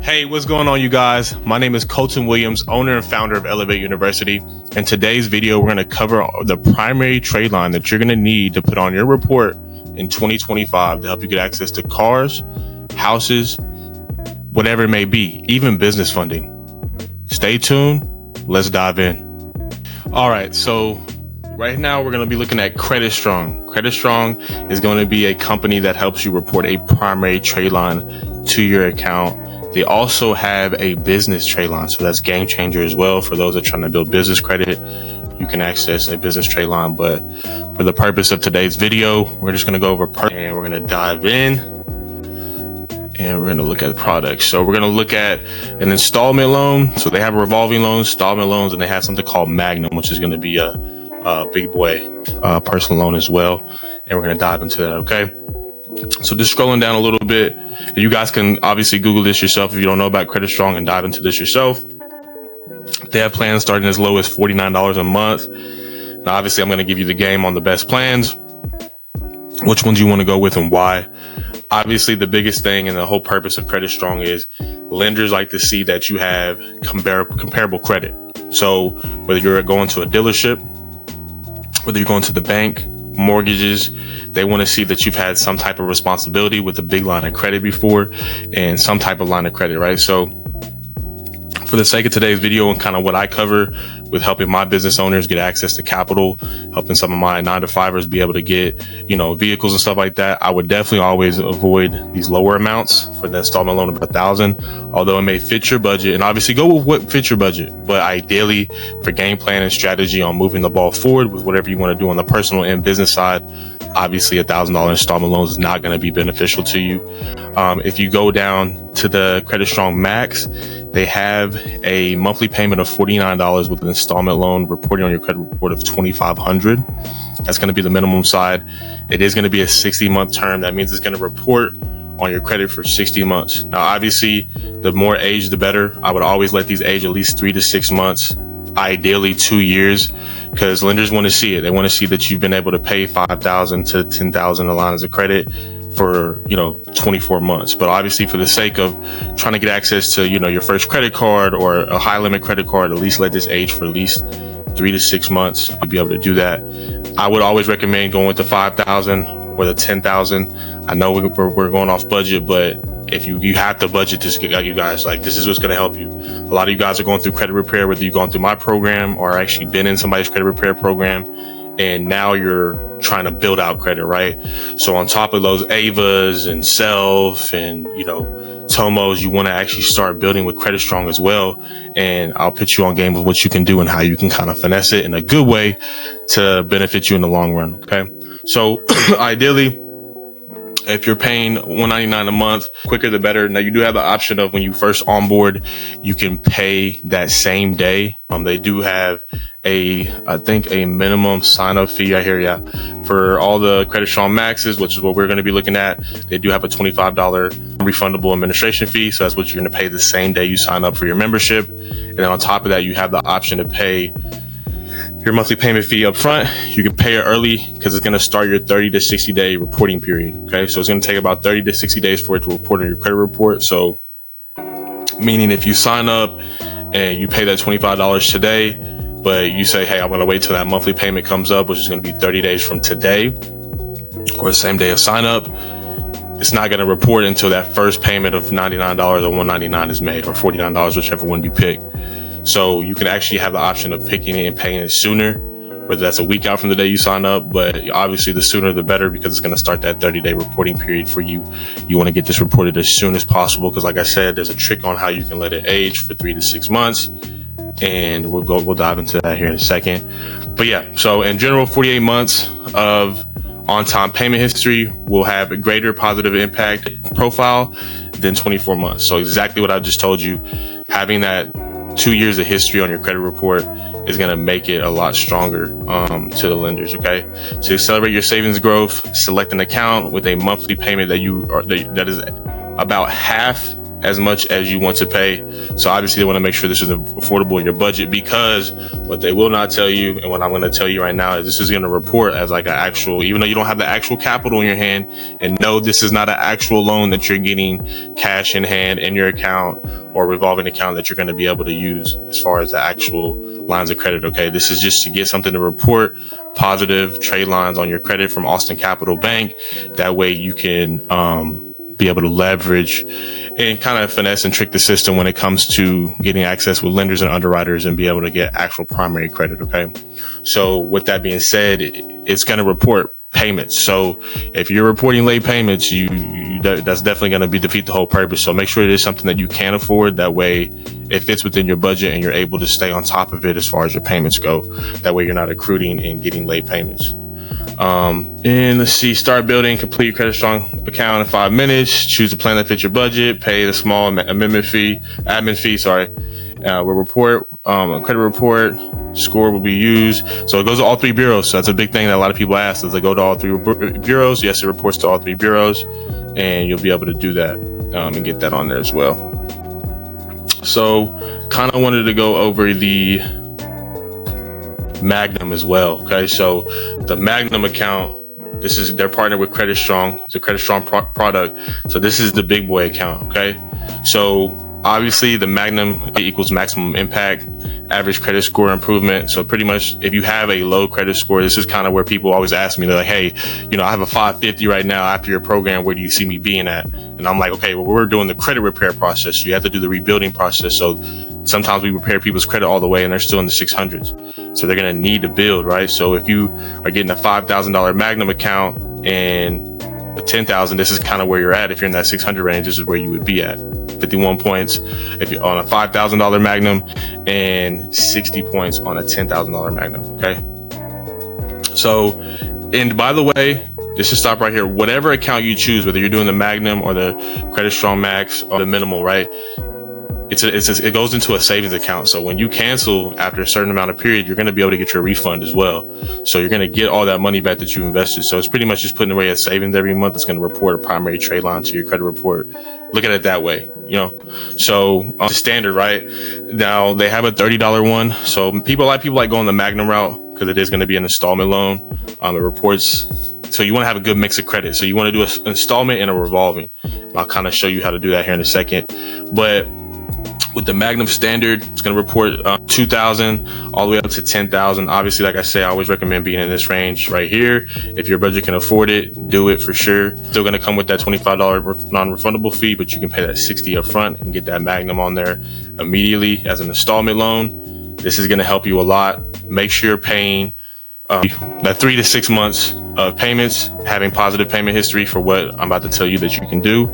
Hey, what's going on, you guys? My name is Colton Williams, owner and founder of Elevate University. In today's video, we're going to cover the primary trade line that you're going to need to put on your report in 2025 to help you get access to cars, houses, whatever it may be, even business funding. Stay tuned. Let's dive in. All right. So right now we're going to be looking at Credit Strong. Credit Strong is going to be a company that helps you report a primary trade line to your account. They also have a business trade line, so that's game changer as well. For those that are trying to build business credit, you can access a business trade line. But for the purpose of today's video, we're just going to go over and we're going to dive in and we're going to look at products. So we're going to look at an installment loan. So they have a revolving loan, installment loans, and they have something called Magnum, which is going to be a big boy personal loan as well. And we're going to dive into that. Okay. So just scrolling down a little bit, you guys can obviously Google this yourself if you don't know about Credit Strong and dive into this yourself. They have plans starting as low as $49 a month. Now, obviously, I'm going to give you the game on the best plans, which ones you want to go with and why. Obviously, the biggest thing and the whole purpose of Credit Strong is lenders like to see that you have comparable credit. So whether you're going to a dealership, whether you're going to the bank, mortgages, they want to see that you've had some type of responsibility with a big line of credit before and some type of line of credit, right? So for the sake of today's video and kind of what I cover with helping my business owners get access to capital, helping some of my 9-to-5ers be able to get, vehicles and stuff like that, I would definitely always avoid these lower amounts for the installment loan of $1,000, although it may fit your budget, and obviously go with what fits your budget. But ideally, for game plan and strategy on moving the ball forward with whatever you want to do on the personal and business side, obviously $1,000 installment loans is not going to be beneficial to you. If you go down to the Credit Strong Max, they have a monthly payment of $49 with an installment loan reporting on your credit report of $2,500. That's going to be the minimum side. It is going to be a 60-month term. That means it's going to report on your credit for 60 months. Now, obviously, the more age, the better. I would always let these age at least 3 to 6 months, ideally 2 years, because lenders want to see it. They want to see that you've been able to pay $5,000 to $10,000 a line as a credit for 24 months. But obviously, for the sake of trying to get access to your first credit card or a high limit credit card, at least let this age for at least 3 to 6 months to be able to do that. I would always recommend going with the $5,000 or the $10,000. I know we're going off budget, but if you have to budget this, you guys, this is what's going to help you. A lot of you guys are going through credit repair, whether you've gone through my program or actually been in somebody's credit repair program, and now you're trying to build out credit, right? So on top of those AVAs and Self and, Tomos, you want to actually start building with Credit Strong as well. And I'll put you on game with what you can do and how you can kind of finesse it in a good way to benefit you in the long run. Okay. So ideally, if you're paying $199 a month, quicker the better. Now, you do have the option of when you first onboard, you can pay that same day. They do have I think a minimum sign up fee. I hear ya. For all the Credit Strong Maxes, which is what we're going to be looking at, they do have a $25 refundable administration fee. So that's what you're going to pay the same day you sign up for your membership. And then on top of that, you have the option to pay your monthly payment fee up front. You can pay it early because it's going to start your 30 to 60 day reporting period. Okay. So it's going to take about 30 to 60 days for it to report on your credit report. So meaning if you sign up and you pay that $25 today, but you say, hey, I'm going to wait till that monthly payment comes up, which is going to be 30 days from today or the same day of sign up, it's not going to report until that first payment of $99 or $199 is made, or $49, whichever one you pick. So you can actually have the option of picking it and paying it sooner, whether that's a week out from the day you sign up. But obviously the sooner the better, because it's going to start that 30-day reporting period for you. You want to get this reported as soon as possible, because like I said, there's a trick on how you can let it age for 3 to 6 months. And we'll dive into that here in a second. But yeah, so in general, 48 months of on-time payment history will have a greater positive impact profile than 24 months. So exactly what I just told you, having that 2 years of history on your credit report is going to make it a lot stronger to the lenders. Okay. To accelerate your savings growth, select an account with a monthly payment that is about half as much as you want to pay. So obviously they want to make sure this is affordable in your budget, because what they will not tell you, and what I'm going to tell you right now, is this is going to report as like an actual, even though you don't have the actual capital in your hand, and no, this is not an actual loan that you're getting cash in hand in your account or revolving account that you're going to be able to use as far as the actual lines of credit. Okay. This is just to get something to report positive trade lines on your credit from Austin Capital Bank. That way you can, be able to leverage and kind of finesse and trick the system when it comes to getting access with lenders and underwriters and be able to get actual primary credit. Okay. So with that being said, it's going to report payments. So if you're reporting late payments, that's definitely going to defeat the whole purpose. So make sure it is something that you can afford. That way it fits within your budget and you're able to stay on top of it as far as your payments go. That way you're not accruing and getting late payments. And let's see, start building, complete your Credit Strong account in 5 minutes. Choose a plan that fits your budget. Pay the small admin fee. Will report, a credit report score will be used. So it goes to all 3 bureaus. So that's a big thing that a lot of people ask. Does it go to all 3 bureaus? Yes, it reports to all 3 bureaus, and you'll be able to do that, and get that on there as well. So kind of wanted to go over the Magnum as well. Okay. So the Magnum account, they're partnered with Credit Strong. It's a Credit Strong product. So this is the big boy account. Okay. So obviously the Magnum equals maximum impact, average credit score improvement. So pretty much if you have a low credit score, this is kind of where people always ask me, they're like, hey, I have a 550 right now after your program. Where do you see me being at? And I'm like, okay, well, we're doing the credit repair process. So you have to do the rebuilding process. So sometimes we repair people's credit all the way and they're still in the 600s. So they're going to need to build, right? So if you are getting a $5,000 Magnum account and a 10,000, this is kind of where you're at. If you're in that 600 range, this is where you would be at. 51 points if you're on a $5,000 Magnum and 60 points on a $10,000 Magnum. Okay. So, and by the way, just to stop right here, whatever account you choose, whether you're doing the Magnum or the Credit Strong Max or the minimal, right? It goes into a savings account. So when you cancel after a certain amount of period, you're going to be able to get your refund as well. So you're going to get all that money back that you invested. So it's pretty much just putting away a savings every month. It's going to report a primary trade line to your credit report. Look at it that way, So it's standard, right? Now they have a $30 one. So people like going the Magnum route because it is going to be an installment loan. It reports. So you want to have a good mix of credit. So you want to do an installment and a revolving. I'll kind of show you how to do that here in a second. But with the Magnum standard, it's going to report 2,000 all the way up to 10,000. Obviously, like I say, I always recommend being in this range right here. If your budget can afford it, do it for sure. Still going to come with that $25 non-refundable fee, but you can pay that $60 up front and get that Magnum on there immediately as an installment loan. This is going to help you a lot. Make sure you're paying that 3 to 6 months of payments, having positive payment history for what I'm about to tell you that you can do.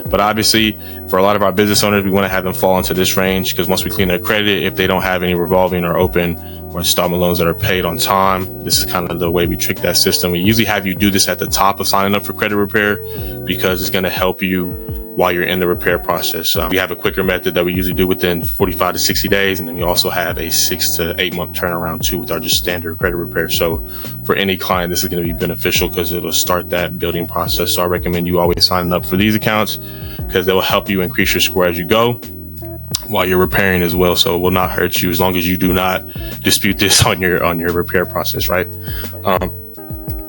But obviously, for a lot of our business owners, we want to have them fall into this range because once we clean their credit, if they don't have any revolving or open or installment loans that are paid on time, this is kind of the way we trick that system. We usually have you do this at the top of signing up for credit repair because it's going to help you while you're in the repair process. We have a quicker method that we usually do within 45 to 60 days. And then we also have a 6 to 8 month turnaround too with our just standard credit repair. So for any client, this is going to be beneficial because it'll start that building process. So I recommend you always signing up for these accounts because they will help you increase your score as you go while you're repairing as well. So it will not hurt you as long as you do not dispute this on your repair process, right?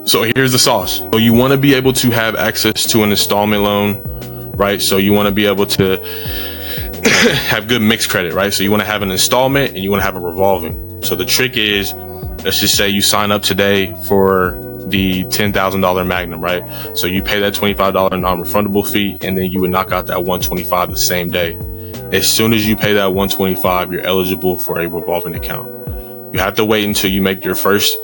So here's the sauce. So you want to be able to have access to an installment loan, right? So you want to be able to have good mixed credit, right? So you want to have an installment and you want to have a revolving. So the trick is, let's just say you sign up today for the $10,000 Magnum, right? So you pay that $25 non-refundable fee and then you would knock out that $125 the same day. As soon as you pay that $125, you're eligible for a revolving account. You have to wait until you make your first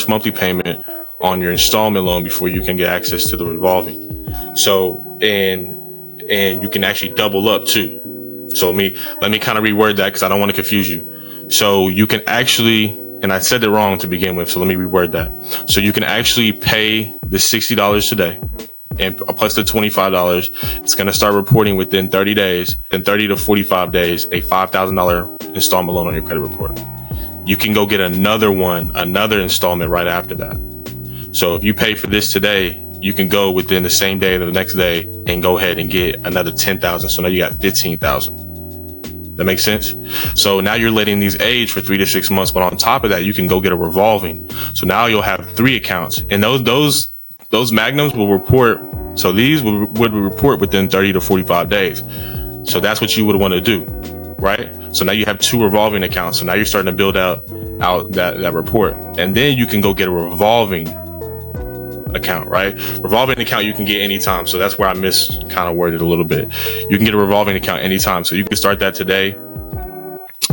monthly payment on your installment loan before you can get access to the revolving. So, and you can actually double up too. So let me kind of reword that because I don't want to confuse you. So you can actually, and I said it wrong to begin with, so let me reword that. So you can actually pay the $60 today and plus the $25. It's going to start reporting within 30 days, then 30 to 45 days, a $5,000 installment loan on your credit report. You can go get another installment right after that. So if you pay for this today, you can go within the same day or the next day and go ahead and get another 10,000. So now you got 15,000. That makes sense? So now you're letting these age for 3 to 6 months, but on top of that, you can go get a revolving. So now you'll have 3 accounts, and those magnums will report. So these would report within 30 to 45 days. So that's what you would want to do, right? So now you have 2 revolving accounts. So now you're starting to build out that report, and then you can go get a revolving account, right? Revolving account you can get anytime. So that's where I kind of worded a little bit. You can get a revolving account anytime. So you can start that today.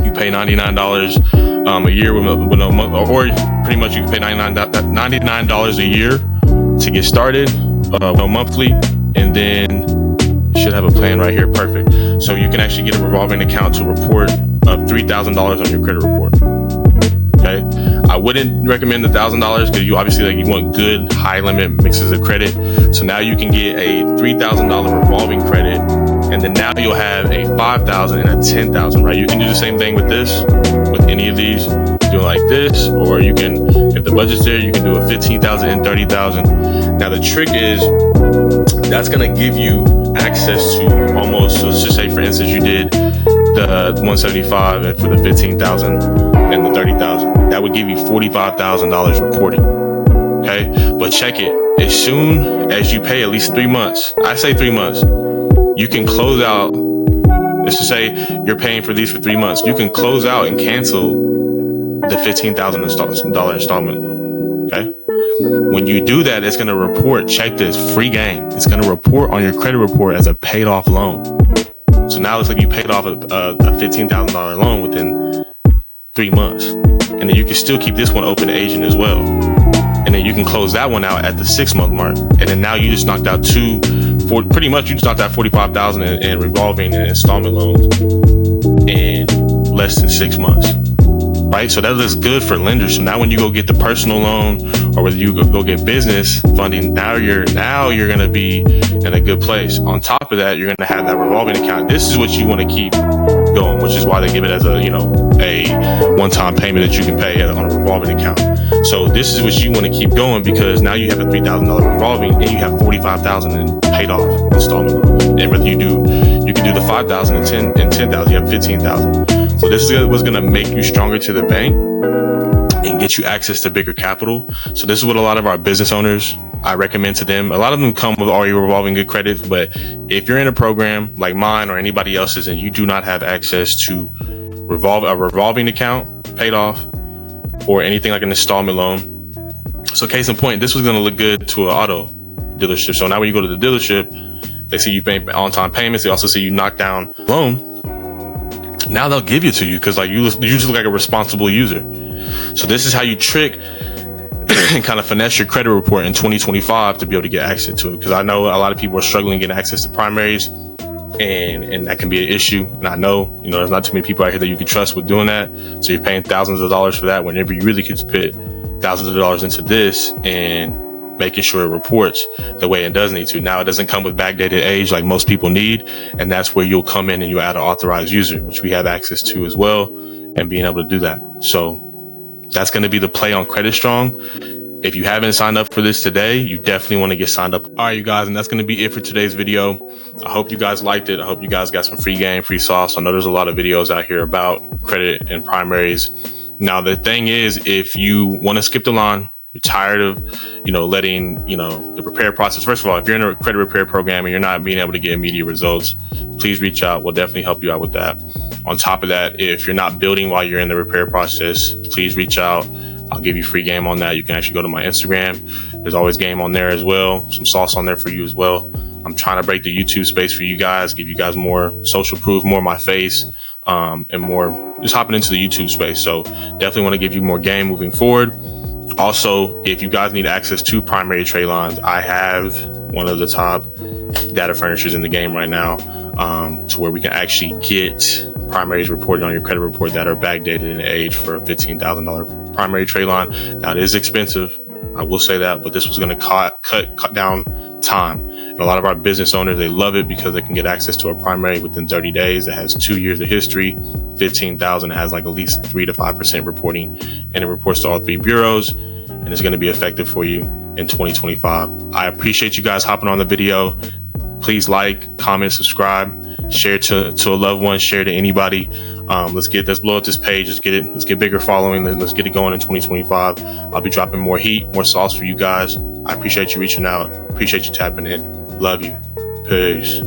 You pay $99 a year with no month, or pretty much you can pay $99 a year to get started, no monthly, and then you should have a plan right here. Perfect. So you can actually get a revolving account to report $3,000 on your credit report. Okay. I wouldn't recommend $1,000 because you obviously you want good high limit mixes of credit. So now you can get a $3,000 revolving credit, and then now you'll have a $5,000 and a $10,000, right? You can do the same thing with this, with any of these, do it like this, or you can, if the budget's there, you can do a $15,000 and $30,000. Now the trick is that's going to give you access to almost, so let's just say for instance, you did the 175 and for the 15,000 and the 30,000, that would give you $45,000 reporting. Okay. But check it. As soon as you pay at least 3 months, I say 3 months, you can close out. Let's just say you're paying for these for 3 months. You can close out and cancel the $15,000 installment. Okay. When you do that, it's going to report, check this, free game. It's going to report on your credit report as a paid off loan. So now it's like you paid off a $15,000 loan within 3 months. And then you can still keep this one open to agent as well. And then you can close that one out at the 6 month mark. And then now you just knocked out pretty much you just knocked out $45,000 in revolving and installment loans in less than 6 months. Right? So that looks good for lenders. So now when you go get the personal loan, or whether you go get business funding, now you're going to be in a good place. On top of that, you're going to have that revolving account. This is what you want to keep going, which is why they give it as a one-time payment that you can pay on a revolving account. So this is what you want to keep going, because now you have a $3,000 revolving and you have $45,000 in paid off installment loans. And whether you can do the $5,000 and $10,000, you have $15,000. So this is what's going to make you stronger to the bank and get you access to bigger capital. So this is what a lot of our business owners, I recommend to them. A lot of them come with already revolving good credits, but if you're in a program like mine or anybody else's and you do not have access to a revolving account paid off or anything like an installment loan. So case in point, this was going to look good to an auto dealership. So now when you go to the dealership, they see you pay on-time payments. They also see you knock down loan. Now they'll give it to you because you just look like a responsible user. So this is how you trick and kind of finesse your credit report in 2025 to be able to get access to it. Because I know a lot of people are struggling getting access to primaries, and that can be an issue. And I know, there's not too many people out here that you can trust with doing that. So you're paying thousands of dollars for that whenever you really could put thousands of dollars into this and making sure it reports the way it does need to. Now, it doesn't come with backdated age like most people need. And that's where you'll come in and you add an authorized user, which we have access to as well, and being able to do that. So that's going to be the play on Credit Strong. If you haven't signed up for this today, you definitely want to get signed up. All right, you guys, and that's going to be it for today's video. I hope you guys liked it. I hope you guys got some free game, free sauce. I know there's a lot of videos out here about credit and primaries. Now, the thing is, if you want to skip the line, you're tired of, letting, the repair process. First of all, if you're in a credit repair program and you're not being able to get immediate results, please reach out. We'll definitely help you out with that. On top of that, if you're not building while you're in the repair process, please reach out. I'll give you free game on that. You can actually go to my Instagram. There's always game on there as well. Some sauce on there for you as well. I'm trying to break the YouTube space for you guys, give you guys more social proof, more of my face, and more just hopping into the YouTube space. So definitely want to give you more game moving forward. Also, if you guys need access to primary trade lines, I have one of the top data furnishers in the game right now, to where we can actually get primaries reported on your credit report that are backdated in age for a $15,000 primary trade line. Now, it is expensive, I will say that, but this was going to cut down time. And a lot of our business owners, they love it because they can get access to a primary within 30 days that has 2 years of history. 15,000 has like at least 3 to 5% reporting, and it reports to all 3 bureaus. and it's going to be effective for you in 2025. I appreciate you guys hopping on the video. Please like, comment, subscribe, share to a loved one, share to anybody. Let's blow up this page. Let's get bigger following. Let's get it going in 2025. I'll be dropping more heat, more sauce for you guys. I appreciate you reaching out. Appreciate you tapping in. Love you. Peace.